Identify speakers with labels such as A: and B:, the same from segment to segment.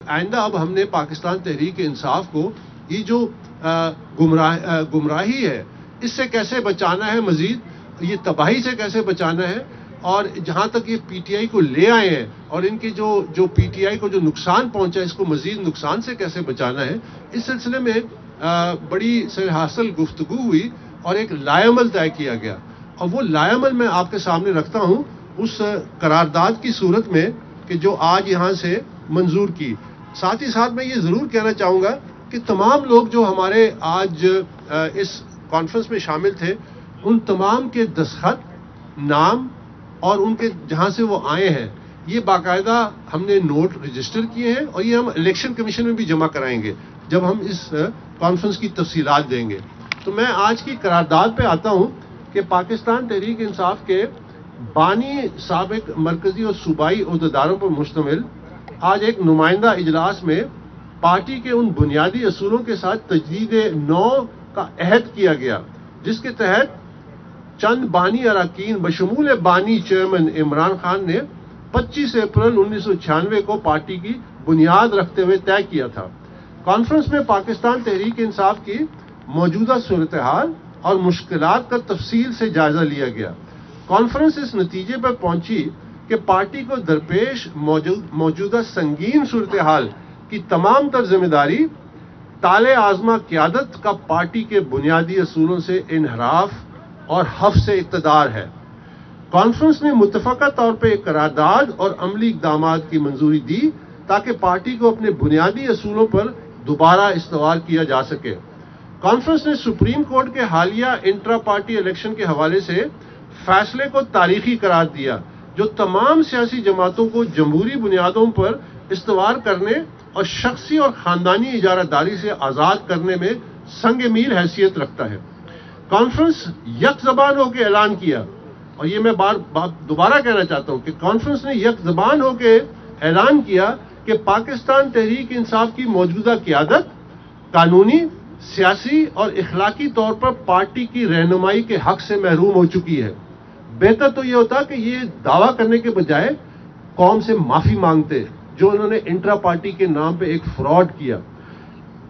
A: آئندہ اب ہم نے پاکستان تحریک انصاف کو یہ جو گمراہی ہے اس سے کیسے بچانا ہے، مزید یہ تباہی سے کیسے بچانا ہے، اور جہاں تک یہ پی ٹی آئی کو لے آئے ہیں اور ان کی جو پی ٹی آئی کو جو نقصان پہنچا ہے اس کو مزید نقصان سے کیسے بچانا ہے، اس سلسلے میں بڑی سر حاصل گفتگو ہوئی اور ایک لائے عمل طے کیا گیا، اور وہ لائے عمل میں آپ کے سامنے رکھتا ہوں اس قرارداد کی صورت میں کہ جو آج یہاں سے منظور کی۔ ساتھ ہی ساتھ میں یہ ضرور کہنا چاہوں گا کہ تمام لوگ جو ہمارے آج اس کانفرنس میں شامل تھے ان تمام کے دستخط، نام اور ان کے جہاں سے وہ آئے ہیں یہ باقاعدہ ہم نے نوٹ رجسٹر کیے ہیں، اور یہ ہم الیکشن کمیشن میں بھی جمع کرائیں گے جب ہم اس کانفرنس کی تفصیلات دیں گے۔ تو میں آج کی قرارداد پہ آتا ہوں کہ پاکستان تحریک انصاف کے بانی سابق مرکزی اور صوبائی عہدیداروں پر مشتمل آج ایک نمائندہ اجلاس میں پارٹی کے ان بنیادی اصولوں کے ساتھ تجدید نو کا عہد کیا گیا، جس کے تحت چند بانی اراکین بشمول بانی چیئرمین عمران خان نے 25 اپریل 1996 کو پارٹی کی بنیاد رکھتے ہوئے طے کیا تھا۔ کانفرنس میں پاکستان تحریک انصاف کی موجودہ صورتحال اور مشکلات کا تفصیل سے جائزہ لیا گیا۔ کانفرنس اس نتیجے پر پہنچی کہ پارٹی کو درپیش موجودہ سنگین صورتحال کی تمام تر ذمہ داری طال عازمہ قیادت کا پارٹی کے بنیادی اصولوں سے انحراف اور حفظ اقتدار ہے۔ کانفرنس نے متفقہ طور پر ایک قرارداد اور عملی اقدامات کی منظوری دی تاکہ پارٹی کو اپنے بنیادی اصولوں پر دوبارہ استوار کیا جا سکے۔ کانفرنس نے سپریم کورٹ کے حالیہ انٹرا پارٹی الیکشن کے حوالے سے فیصلے کو تاریخی قرار دیا، جو تمام سیاسی جماعتوں کو جمہوری بنیادوں پر استوار کرنے اور شخصی اور خاندانی اجارہ داری سے آزاد کرنے میں سنگ میل حیثیت رکھتا ہے۔ کانفرنس یک زبان ہو کے اعلان کیا، اور یہ میں دوبارہ کہنا چاہتا ہوں کہ کانفرنس نے یک زبان ہو کے اعلان کیا کہ پاکستان تحریک انصاف کی موجودہ قیادت قانونی، سیاسی اور اخلاقی طور پر پارٹی کی رہنمائی کے حق سے محروم ہو چکی ہے۔ بہتر تو یہ ہوتا کہ یہ دعویٰ کرنے کے بجائے قوم سے معافی مانگتے جو انہوں نے انٹرا پارٹی کے نام پہ ایک فراڈ کیا۔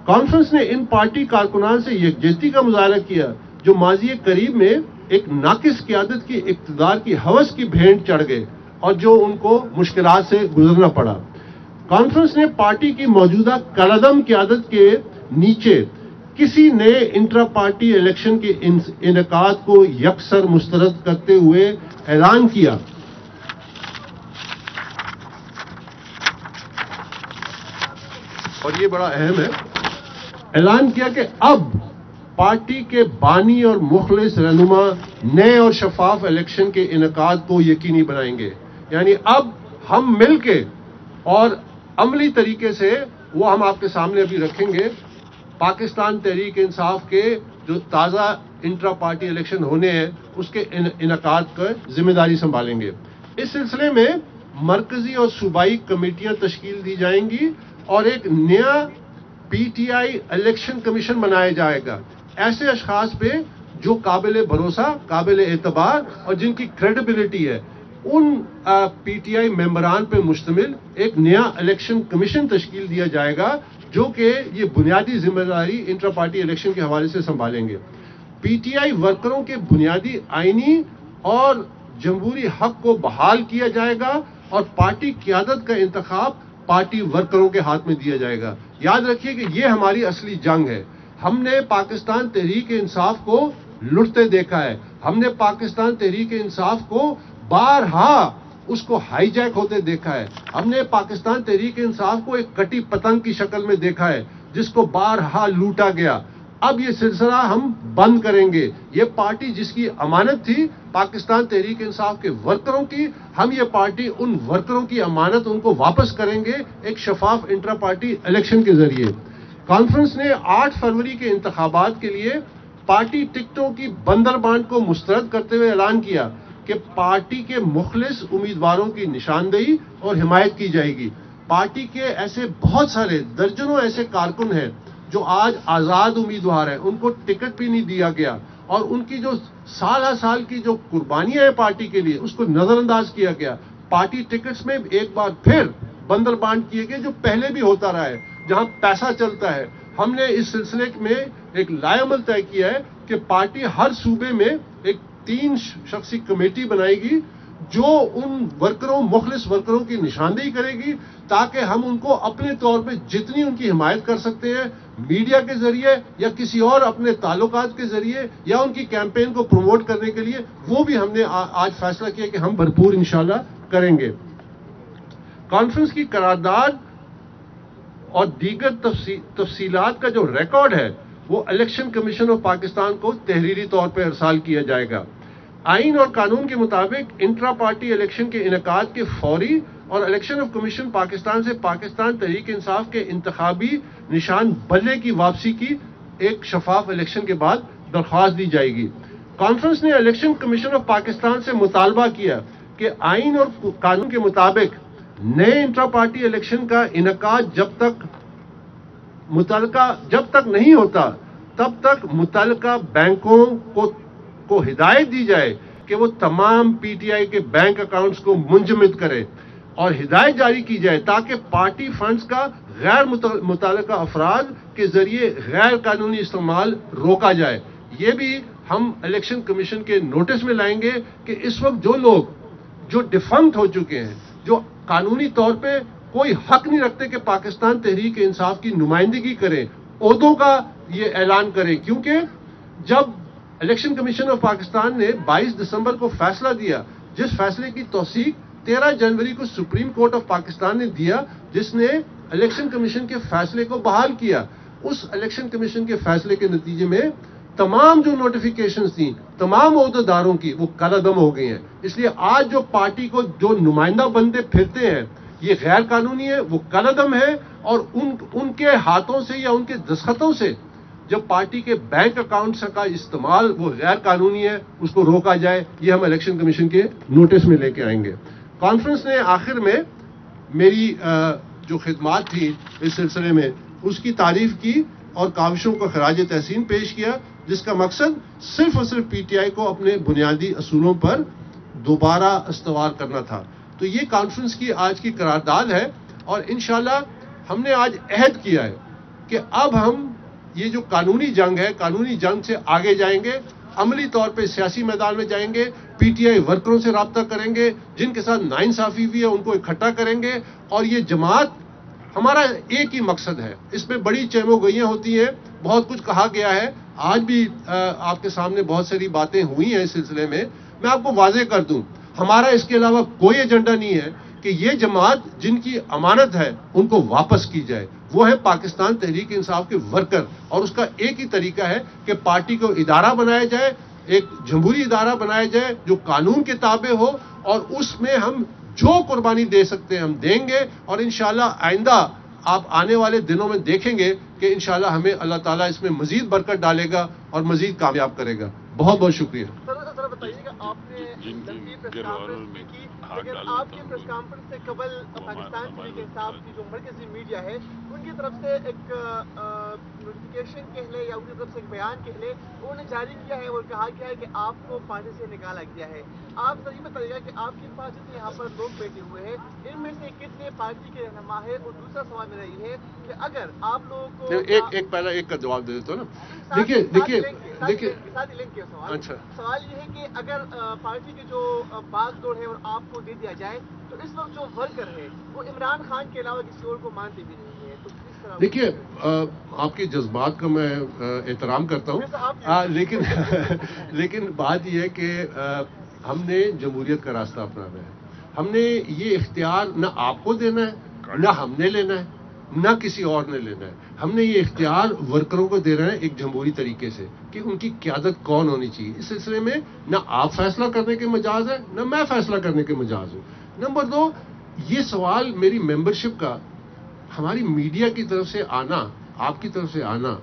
A: کانفرنس نے ان پارٹی کارکنان سے یکجہتی کا مظاہرہ کیا جو ماضی قریب میں ایک ناقص قیادت کی اقتدار کی ہوس کی بھینٹ چڑھ گئے اور جو ان کو مشکلات سے گزرنا پڑا۔ کانفرنس نے پارٹی کی موجودہ کالعدم قیادت کے نیچے کسی نئے انٹرا پارٹی الیکشن کے انعقاد کو یکسر مسترد کرتے ہوئے اعلان کیا اور یہ بڑا اہم ہے، اعلان کیا کہ اب پارٹی کے بانی اور مخلص رہنما نئے اور شفاف الیکشن کے انعقاد کو یقینی بنائیں گے۔ یعنی اب ہم مل کے اور عملی طریقے سے وہ ہم آپ کے سامنے ابھی رکھیں گے، پاکستان تحریک انصاف کے جو تازہ انٹرا پارٹی الیکشن ہونے ہیں اس کے انعقاد کا ذمہ داری سنبھالیں گے۔ اس سلسلے میں مرکزی اور صوبائی کمیٹیاں تشکیل دی جائیں گی اور ایک نیا پی ٹی آئی الیکشن کمیشن بنایا جائے گا، ایسے اشخاص پہ جو قابل بھروسہ، قابل اعتبار اور جن کی کریڈیبلٹی ہے، ان پی ٹی آئی ممبران پہ مشتمل ایک نیا الیکشن کمیشن تشکیل دیا جائے گا جو کہ یہ بنیادی ذمہ داری انٹرا پارٹی الیکشن کے حوالے سے سنبھالیں گے۔ پی ٹی آئی ورکروں کے بنیادی آئینی اور جمہوری حق کو بحال کیا جائے گا اور پارٹی قیادت کا انتخاب پارٹی ورکروں کے ہاتھ میں دیا جائے گا۔ یاد رکھیے کہ یہ ہماری اصلی جنگ ہے۔ ہم نے پاکستان تحریک انصاف کو لٹتے دیکھا ہے، ہم نے پاکستان تحریک انصاف کو بارہا اس کو ہائی جیک ہوتے دیکھا ہے، ہم نے پاکستان تحریک انصاف کو ایک کٹی پتنگ کی شکل میں دیکھا ہے جس کو بارہا لوٹا گیا۔ اب یہ سلسلہ ہم بند کریں گے۔ یہ پارٹی جس کی امانت تھی پاکستان تحریک انصاف کے ورکروں کی، ہم یہ پارٹی ان ورکروں کی امانت ان کو واپس کریں گے ایک شفاف انٹرا پارٹی الیکشن کے ذریعے۔ کانفرنس نے 8 فروری کے انتخابات کے لیے پارٹی ٹکٹوں کی بندربانٹ کو مسترد کرتے ہوئے اعلان کیا کہ پارٹی کے مخلص امیدواروں کی نشاندہی اور حمایت کی جائے گی۔ پارٹی کے ایسے بہت سارے درجنوں ایسے کارکن ہیں جو آج آزاد امیدوار ہیں، ان کو ٹکٹ بھی نہیں دیا گیا اور ان کی جو سال کی جو قربانیاں ہیں پارٹی کے لیے اس کو نظر انداز کیا گیا۔ پارٹی ٹکٹس میں ایک بار پھر بندر بانٹ کیے گئے جو پہلے بھی ہوتا رہا ہے جہاں پیسہ چلتا ہے. ہم نے اس سلسلے میں ایک لائے عمل طے کیا ہے کہ پارٹی ہر صوبے میں ایک 3 شخصی کمیٹی بنائے گی جو ان ورکروں مخلص ورکروں کی نشاندہی کرے گی تاکہ ہم ان کو اپنے طور پہ جتنی ان کی حمایت کر سکتے ہیں میڈیا کے ذریعے یا کسی اور اپنے تعلقات کے ذریعے یا ان کی کیمپین کو پروموٹ کرنے کے لیے وہ بھی ہم نے آج فیصلہ کیا کہ ہم بھرپور انشاءاللہ کریں گے. کانفرنس کی قرارداد اور دیگر تفصیلات کا جو ریکارڈ ہے وہ الیکشن کمیشن آف پاکستان کو تحریری طور پر ارسال کیا جائے گا. آئین اور قانون کے مطابق انٹرا پارٹی الیکشن کے انعقاد کے فوری اور الیکشن آف کمیشن پاکستان سے پاکستان تحریک انصاف کے انتخابی نشان بلے کی واپسی کی ایک شفاف الیکشن کے بعد درخواست دی جائے گی. کانفرنس نے الیکشن کمیشن آف پاکستان سے مطالبہ کیا کہ آئین اور قانون کے مطابق نئے انٹرا پارٹی الیکشن کا انعقاد جب تک نہیں ہوتا تب تک متعلقہ بینکوں کو ہدایت دی جائے کہ وہ تمام پی ٹی آئی کے بینک اکاؤنٹس کو منجمد کرے اور ہدایت جاری کی جائے تاکہ پارٹی فنڈز کا غیر متعلقہ افراد کے ذریعے غیر قانونی استعمال روکا جائے. یہ بھی ہم الیکشن کمیشن کے نوٹس میں لائیں گے کہ اس وقت جو لوگ جو ڈیفنکٹ ہو چکے ہیں جو قانونی طور پہ کوئی حق نہیں رکھتے کہ پاکستان تحریک انصاف کی نمائندگی کریں عہدوں کا یہ اعلان کریں کیونکہ جب الیکشن کمیشن آف پاکستان نے 22 دسمبر کو فیصلہ دیا جس فیصلے کی توثیق 13 جنوری کو سپریم کورٹ آف پاکستان نے دیا جس نے الیکشن کمیشن کے فیصلے کو بحال کیا اس الیکشن کمیشن کے فیصلے کے نتیجے میں تمام جو نوٹیفیکیشنز تھیں تمام عہدیداروں کی وہ کالعدم ہو گئی ہیں. اس لیے آج جو پارٹی کو جو نمائندہ بندے پھرتے ہیں یہ غیر قانونی ہے وہ کالعدم ہے اور ان کے ہاتھوں سے یا ان کے دستخطوں سے جب پارٹی کے بینک اکاؤنٹس کا استعمال وہ غیر قانونی ہے اس کو روکا جائے. یہ ہم الیکشن کمیشن کے نوٹس میں لے کے آئیں گے. کانفرنس نے آخر میں میری جو خدمات تھی اس سلسلے میں اس کی تعریف کی اور کاوشوں کو خراج تحسین پیش کیا جس کا مقصد صرف اور صرف پی ٹی آئی کو اپنے بنیادی اصولوں پر دوبارہ استوار کرنا تھا. تو یہ کانفرنس کی آج کی قرارداد ہے اور انشاءاللہ ہم نے آج عہد کیا ہے کہ اب ہم یہ جو قانونی جنگ ہے قانونی جنگ سے آگے جائیں گے عملی طور پہ سیاسی میدان میں جائیں گے پی ٹی آئی ورکروں سے رابطہ کریں گے جن کے ساتھ ناانصافی ہوئی ہے ان کو اکٹھا کریں گے اور یہ جماعت ہمارا ایک ہی مقصد ہے. اس میں بڑی چہم و گوئیاں ہوتی ہیں بہت کچھ کہا گیا ہے آج بھی آپ کے سامنے بہت ساری باتیں ہوئی ہیں اس سلسلے میں. میں آپ کو واضح کر دوں ہمارا اس کے علاوہ کوئی ایجنڈا نہیں ہے کہ یہ جماعت جن کی امانت ہے ان کو واپس کی جائے. وہ ہے پاکستان تحریک انصاف کے ورکر اور اس کا ایک ہی طریقہ ہے کہ پارٹی کو ادارہ بنایا جائے ایک جمہوری ادارہ بنایا جائے جو قانون کے تابع ہو اور اس میں ہم جو قربانی دے سکتے ہیں ہم دیں گے اور انشاءاللہ آئندہ آپ آنے والے دنوں میں دیکھیں گے کہ انشاءاللہ ہمیں اللہ تعالیٰ اس میں مزید برکت ڈالے گا اور مزید کامیاب کرے گا. بہت بہت شکریہ.
B: سر بتائیے کہ آپ نے لمبی پریس کانفرنس بھی کی لیکن آپ کی پریس کانفرنس سے قبل پاکستان تحریک انصاف کی جو مرکزی میڈیا ہے ان کی طرف سے ایک نوٹیفیکیشن کہہ لے یا ان کی طرف سے ایک بیان کہہ لے انہوں نے جاری کیا ہے اور کہا گیا ہے کہ آپ کو پارٹی سے نکالا گیا ہے. آپ سر یہ بتائیے گا کہ آپ کی پارٹی سے یہاں پر لوگ بیٹھے ہوئے ہیں ان میں سے کتنے پارٹی کے رہنما ہے اور دوسرا سوال میرا یہ ہے کہ اگر آپ لوگوں کو
A: ایک پہلا ایک کا جواب دے دیتا ہوں نا. دیکھیے
B: سوال یہ ہے کہ اگر پارٹی کے جو باغ دوڑ ہے اور آپ کو دے دیا جائے تو اس وقت جو ورکر ہے وہ عمران خان کے علاوہ کسی اور کو مانتے بھی نہیں ہے. تو
A: دیکھیے آپ کے جذبات کا میں احترام کرتا ہوں لیکن بات یہ ہے کہ ہم نے جمہوریت کا راستہ اپنانا ہے. ہم نے یہ اختیار نہ آپ کو دینا ہے نہ ہم نے لینا ہے نہ کسی اور نے لینا ہے. ہم نے یہ اختیار ورکروں کو دے رہے ہیں ایک جمہوری طریقے سے کہ ان کی قیادت کون ہونی چاہیے. اس سلسلے میں نہ آپ فیصلہ کرنے کے مجاز ہے نہ میں فیصلہ کرنے کے مجاز ہوں. نمبر 2 یہ سوال میری ممبرشپ کا ہماری میڈیا کی طرف سے آنا آپ کی طرف سے آنا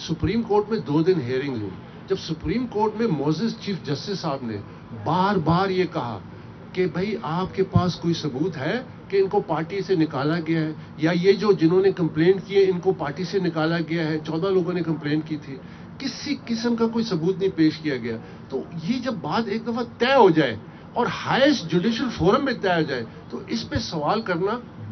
A: سپریم کورٹ میں 2 دن ہیئرنگ ہوئی جب سپریم کورٹ میں معزز چیف جسٹس صاحب نے بار بار یہ کہا کہ بھائی آپ کے پاس کوئی ثبوت ہے کہ ان کو پارٹی سے نکالا گیا ہے یا یہ جو جنہوں نے کمپلینٹ کی ہے ان کو پارٹی سے نکالا گیا ہے. 14 لوگوں نے کمپلینٹ کی تھی کسی قسم کا کوئی ثبوت نہیں پیش کیا گیا. تو یہ جب بات ایک دفعہ طے ہو جائے اور ہائیسٹ جوڈیشل فورم میں طے ہو جائے تو اس پہ سوال کرنا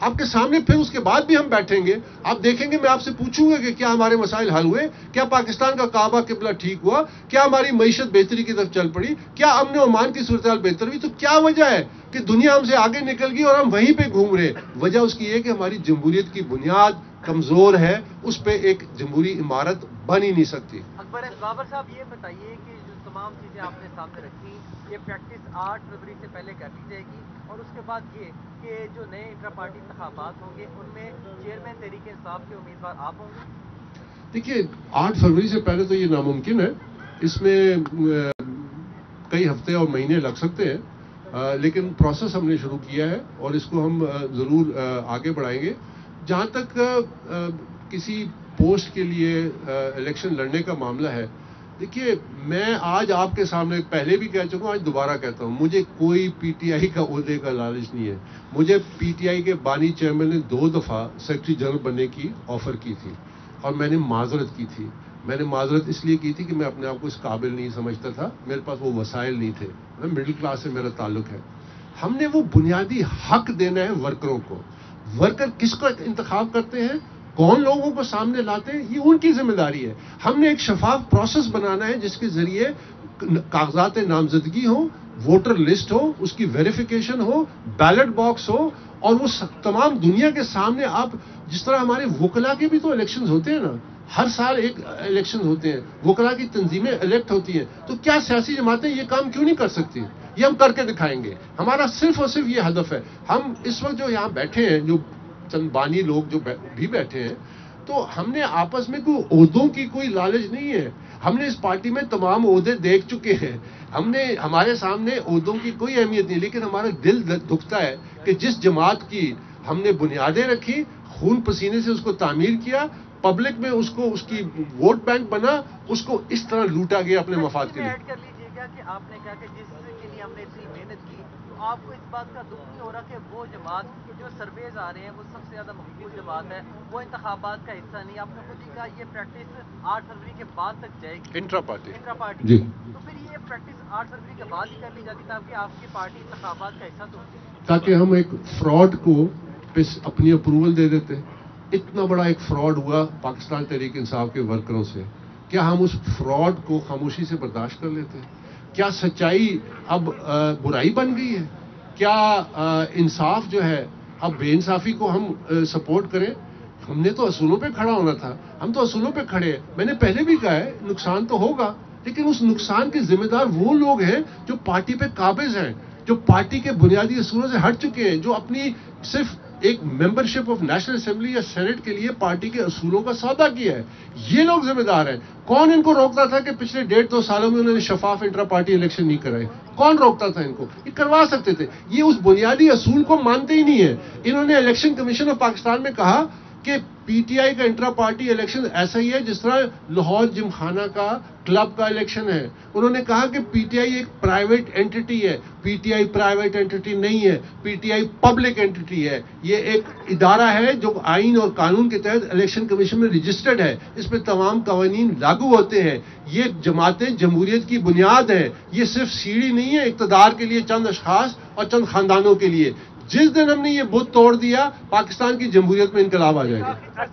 A: آپ کے سامنے پھر اس کے بعد بھی ہم بیٹھیں گے, آپ دیکھیں گے, میں آپ سے پوچھوں گا کہ کیا ہمارے مسائل حل ہوئے, کیا پاکستان کا کعبہ قبلہ ٹھیک ہوا, کیا ہماری معیشت بہتری کی طرف چل پڑی, کیا امن و امان کی صورتحال بہتر ہوئی. تو کیا وجہ ہے کہ دنیا ہم سے آگے نکل گئی اور ہم وہیں پہ گھوم رہے؟ وجہ اس کی یہ کہ ہماری جمہوریت کی بنیاد کمزور ہے, اس پہ ایک جمہوری عمارت بن ہی نہیں سکتی.
C: اکبر بابر صاحب یہ بتائیے کہ جو تمام چیزیں آپ نے سامنے رکھی, یہ پریکٹس 8 فروری سے پہلے کر لی جائے گی, اور اس کے بعد یہ کہ جو نئے انٹرا پارٹی انتخابات ہوں گے ان میں چیئرمین تحریک انصاف کے امیدوار آپ ہوں گے؟
A: دیکھیے 8 فروری سے پہلے تو یہ ناممکن ہے, اس میں کئی ہفتے اور مہینے لگ سکتے ہیں, لیکن پروسیس ہم نے شروع کیا ہے اور اس کو ہم ضرور آگے بڑھائیں گے. جہاں تک کسی پوسٹ کے لیے الیکشن لڑنے کا معاملہ ہے, دیکھیے میں آج آپ کے سامنے پہلے بھی کہہ چکا ہوں, آج دوبارہ کہتا ہوں, مجھے کوئی پی ٹی آئی کا عہدے کا لالچ نہیں ہے. مجھے پی ٹی آئی کے بانی چیئرمین نے 2 دفعہ سیکرٹری جنرل بننے کی آفر کی تھی اور میں نے معذرت کی تھی. میں نے معذرت اس لیے کی تھی کہ میں اپنے آپ کو اس قابل نہیں سمجھتا تھا, میرے پاس وہ وسائل نہیں تھے, مڈل کلاس سے میرا تعلق ہے. ہم نے وہ بنیادی حق دینا ہے ورکروں کو. ورکر کس کو انتخاب کرتے ہیں, کون لوگوں کو سامنے لاتے ہیں, یہ ان کی ذمہ داری ہے. ہم نے ایک شفاف پروسیس بنانا ہے جس کے ذریعے کاغذات نامزدگی ہوں, ووٹر لسٹ ہو, اس کی ویریفیکیشن ہو, بیلٹ باکس ہو, اور وہ تمام دنیا کے سامنے. آپ جس طرح ہمارے وکلا کے بھی تو الیکشنز ہوتے ہیں نا, ہر سال ایک الیکشن ہوتے ہیں, وکلا کی تنظیمیں الیکٹ ہوتی ہیں, تو کیا سیاسی جماعتیں یہ کام کیوں نہیں کر سکتی؟ یہ ہم کر کے دکھائیں گے. ہمارا صرف اور صرف یہ ہدف ہے. ہم اس وقت جو یہاں بیٹھے ہیں, جو چند بانی لوگ جو بھی بیٹھے ہیں, تو ہم نے آپس میں کوئی عہدوں کی کوئی لالچ نہیں ہے. ہم نے اس پارٹی میں تمام عہدے دیکھ چکے ہیں, ہمارے سامنے عہدوں کی کوئی اہمیت نہیں, لیکن ہمارا دل دکھتا ہے کہ جس جماعت کی ہم نے بنیادیں رکھی, خون پسینے سے اس کو تعمیر کیا, پبلک میں اس کو اس کی ووٹ بینک بنا, اس کو اس طرح لوٹا گیا اپنے مفاد کے لیے.
C: ایڈ کر لیجیے گا کہ آپ نے کہا کہ جس کے لیے ہم نے اتنی محنت کی, تو آپ کو اس بات کا دکھ نہیں ہو رہا کہ وہ جماعت جو سرویز آ رہے ہیں وہ سب سے زیادہ مقبول جماعت ہے, وہ انتخابات کا حصہ نہیں؟ آپ نے خود ہی کہا یہ پریکٹس 8 فروری کے بعد تک جائے گی,
A: انٹرا پارٹی
C: جی, تو پھر یہ پریکٹس 8 فروری کے بعد ہی کر لی جاتی تاکہ آپ کی پارٹی انتخابات کا حصہ تو ہوتی,
A: تاکہ ہم ایک فراڈ کو اپنی اپروول دے دیتے. اتنا بڑا ایک فراڈ ہوا پاکستان تحریک انصاف کے ورکروں سے, کیا ہم اس فراڈ کو خاموشی سے برداشت کر لیتے؟ کیا سچائی اب برائی بن گئی ہے؟ کیا انصاف جو ہے اب بے انصافی کو ہم سپورٹ کریں؟ ہم نے تو اصولوں پہ کھڑا ہونا تھا, ہم تو اصولوں پہ کھڑے ہیں. میں نے پہلے بھی کہا ہے نقصان تو ہوگا, لیکن اس نقصان کے ذمہ دار وہ لوگ ہیں جو پارٹی پہ قابض ہیں, جو پارٹی کے بنیادی اصولوں سے ہٹ چکے ہیں, جو اپنی صرف ایک ممبرشپ آف نیشنل اسمبلی یا سینٹ کے لیے پارٹی کے اصولوں کا سودا کیا ہے. یہ لوگ ذمہ دار ہیں. کون ان کو روکتا تھا کہ پچھلے 1.5-2 سالوں میں انہوں نے شفاف انٹرا پارٹی الیکشن نہیں کرائے؟ کون روکتا تھا ان کو؟ یہ کروا سکتے تھے. یہ اس بنیادی اصول کو مانتے ہی نہیں ہیں. انہوں نے الیکشن کمیشن آف پاکستان میں کہا کہ پی ٹی آئی کا انٹرا پارٹی الیکشن ایسا ہی ہے جس طرح لاہور جم خانہ کا کلب کا الیکشن ہے. انہوں نے کہا کہ پی ٹی آئی ایک پرائیویٹ اینٹی ہے. P T I private entity نہیں ہے, P T I public entity ہے. یہ ایک ادارہ ہے جو آئین اور قانون کے تحت الیکشن کمیشن میں رجسٹرڈ ہے, اس پہ تمام قوانین لاگو ہوتے ہیں. یہ جماعتیں جمہوریت کی بنیاد ہیں, یہ صرف سیڑھی نہیں ہے اقتدار کے لیے چند اشخاص اور چند خاندانوں کے لیے. جس دن ہم نے یہ بت توڑ دیا, پاکستان کی جمہوریت میں انقلاب آ جائے گا.